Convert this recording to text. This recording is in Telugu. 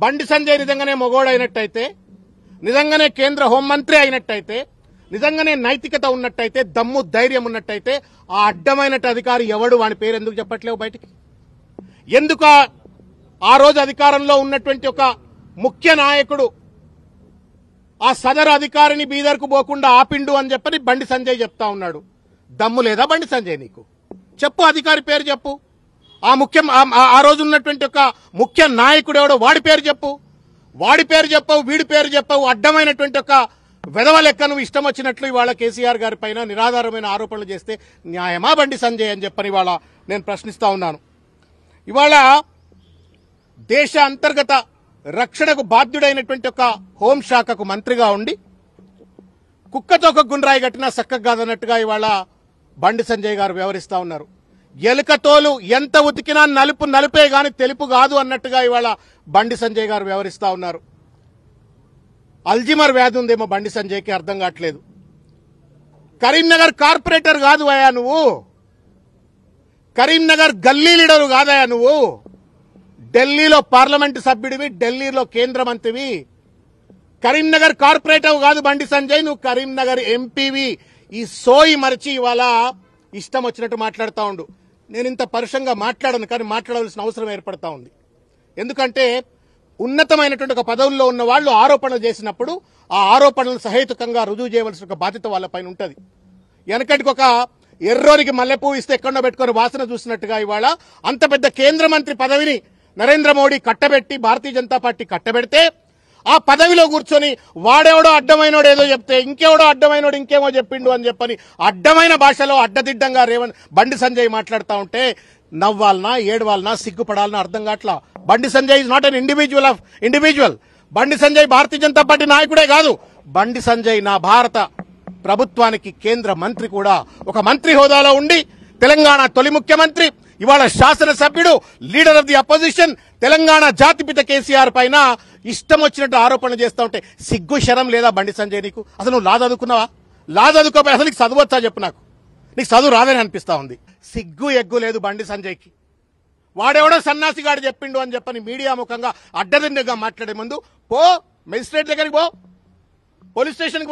బండి సంజయ్ నిజంగానే మొగోడైనట్టయితే, నిజంగానే కేంద్ర హోంమంత్రి అయినట్టయితే, నిజంగానే నైతికత ఉన్నట్టయితే, దమ్ము ధైర్యం ఉన్నట్టయితే ఆ అడ్డమైన అధికారి ఎవడు, వాని పేరు ఎందుకు చెప్పట్లేవు బయటికి? ఎందుకు ఆ రోజు అధికారంలో ఉన్నటువంటి ఒక ముఖ్య నాయకుడు ఆ సదరు అధికారిని బీదర్కు పోకుండా ఆపిండు అని చెప్పని బండి సంజయ్ చెప్తా ఉన్నాడు. దమ్ము లేదా బండి సంజయ్ నీకు? చెప్పు, అధికారి పేరు చెప్పు. ఆ రోజు ఉన్నటువంటి ఒక ముఖ్య నాయకుడు ఎవడో వాడి పేరు చెప్పు. వాడి పేరు చెప్పవు, వీడి పేరు చెప్పవు. అడ్డమైనటువంటి ఒక వెధవ లెక్క నువ్వు ఇష్టం వచ్చినట్లు ఇవాళ కేసీఆర్ గారి పైన నిరాధారమైన ఆరోపణలు చేస్తే న్యాయమా బండి సంజయ్ అని చెప్పని ఇవాళ నేను ప్రశ్నిస్తా ఉన్నాను. ఇవాళ దేశ అంతర్గత రక్షణకు బాధ్యుడైనటువంటి ఒక హోంశాఖకు మంత్రిగా ఉండి కుక్కతో ఒక గుండ్రాయి కట్టినా చక్కగా కాదన్నట్టుగా ఇవాళ బండి సంజయ్ గారు వ్యవహరిస్తా ఉన్నారు. ఎలుకతోలు ఎంత ఉతికినా నలుపు నలుపే గాని తెలుపు కాదు అన్నట్టుగా ఇవాళ బండి సంజయ్ గారు వ్యవహరిస్తా ఉన్నారు. అల్జిమర్ వ్యాధి ఉందేమో బండి సంజయ్కి, అర్థం కావట్లేదు. కరీంనగర్ కార్పొరేటర్ కాదు అయ్యా నువ్వు, కరీంనగర్ గల్లీ లీడరు కాదయా నువ్వు. ఢిల్లీలో పార్లమెంటు సభ్యుడివి, ఢిల్లీలో కేంద్ర మంత్రివి. కరీంనగర్ కార్పొరేటర్ కాదు బండి సంజయ్, నువ్వు కరీంనగర్ ఎంపీవి. ఈ సోయి మరిచి ఇవాళ ఇష్టం వచ్చినట్టు మాట్లాడుతూ ఉండు. నేను ఇంత పరుషంగా మాట్లాడను, కానీ మాట్లాడవలసిన అవసరం ఏర్పడతా ఉంది. ఎందుకంటే ఉన్నతమైనటువంటి ఒక పదవుల్లో ఉన్న వాళ్ళు ఆరోపణలు చేసినప్పుడు ఆ ఆరోపణలను సహేతుకంగా రుజువు చేయవలసిన ఒక బాధ్యత వాళ్ళపైన ఉంటుంది. వెనకటికి ఒక ఎర్రోనికి మల్లెపువ్వు ఇస్తే ఎక్కడో పెట్టుకుని వాసన చూసినట్టుగా ఇవాళ అంత పెద్ద కేంద్ర మంత్రి పదవిని నరేంద్ర మోడీ కట్టబెట్టి, భారతీయ జనతా పార్టీ కట్టబెడితే ఆ పదవిలో కూర్చొని వాడెవడో అడ్డమైనోడు ఏదో చెప్తే ఇంకెవడో అడ్డమైనోడు ఇంకేమో చెప్పిండు అని చెప్పని అడ్డమైన భాషలో అడ్డదిడ్డంగా బండి సంజయ్ మాట్లాడుతూ ఉంటే నవ్వాలనా ఏడవాలనా సిగ్గుపడాలనా అర్థం కావట్లా. Bandi Sanjay is not an individual. Bandi Sanjay Bharatiya Janata party నాయకుడే కాదు, బండి సంజయ్ నా భారత ప్రభుత్వానికి కేంద్ర మంత్రి కూడా. ఒక మంత్రి హోదాలో ఉండి తెలంగాణ తొలి ముఖ్యమంత్రి, ఇవాళ శాసనసభ్యుడు, leader of the opposition, Telangana జాతిపిత కేసీఆర్ పైన ఇష్టం వచ్చినట్టు ఆరోపణలు చేస్తూ ఉంటే సిగ్గు శరం లేదా బండి సంజయ్ నీకు? అసలు నువ్వు లా చదువుకున్నావా? లా చదువుకోపోయి అసలు నీకు చదువచ్చా చెప్పు నాకు. నీకు చదువు రాదని అనిపిస్తా ఉంది. సిగ్గు ఎగ్గు లేదు బండి సంజయ్కి. వాడెవడో సన్నాసిగాడు చెప్పిండు అని చెప్పని మీడియా ముఖంగా అడ్డదిండగా మాట్లాడే ముందు పో, మెజిస్ట్రేట్ దగ్గరికి పో, పోలీస్ స్టేషన్కి పో.